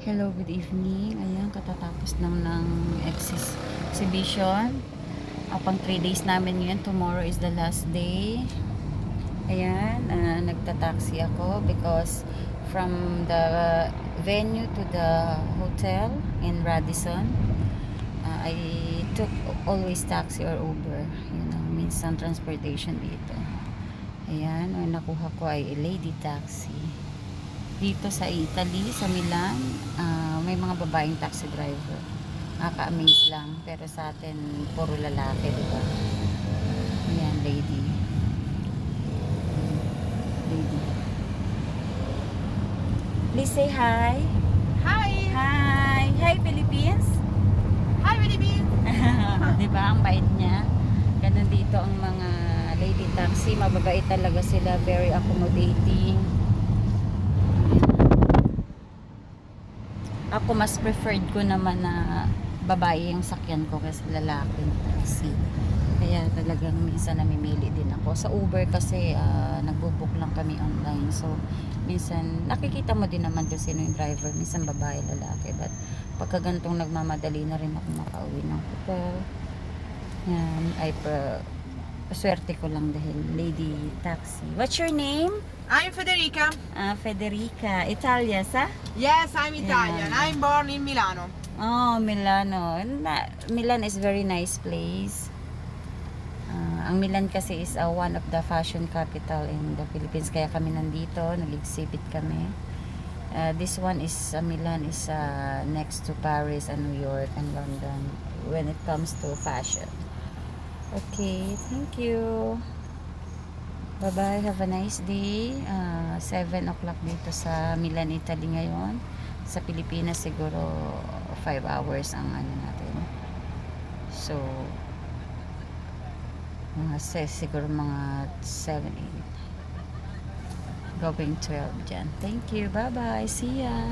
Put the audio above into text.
Hello, good evening. Ayan, katatapos lang ng exhibition. Pang 3 days namin yun. Tomorrow is the last day. Ayan, nagta-taxi ako because from the venue to the hotel in Radisson, I took always taxi or Uber. Yun ang minsan transportation dito. Ayan, ang nakuha ko ay lady taxi. Dito sa Italy, sa Milan, may mga babaeng taxi driver. Nakaka-amaze lang. Pero sa atin, puro lalaki, diba? Ayan, lady. Lady. Please say hi. Hi! Hi. Hi, Philippines. Hi, Philippines! Diba, ang bait niya. Ganun dito ang mga lady taxi. Mababait talaga sila. Very accommodating. Ako mas preferred ko naman na babae yung sakyan ko kasi lalaki na taxi. Kaya talagang minsan namimili din ako. Sa Uber kasi nagbo-book lang kami online. So minsan nakikita mo din naman kung sino yung driver. Minsan babae, lalaki. But pagka ganitong nagmamadali na rin ako makauwi ng hotel. Yan. Swerte ko lang dahil lady taxi. What's your name? I'm Federica. Federica. Italia, sa? Yes, I'm Italian. Yeah. I'm born in Milano. Oh, Milano. Milan is very nice place. Ang Milan kasi is one of the fashion capital in the Philippines. Kaya kami nandito, nag-exhibit kami. This one is Milan is next to Paris and New York and London when it comes to fashion. Okay, thank you. Bye-bye. Have a nice day. 7 o'clock dito sa Milan, Italy ngayon. Sa Pilipinas siguro 5 hours ang ano natin. So, siguro mga 7, 8. Going 12 dyan. Thank you. Bye-bye. See ya.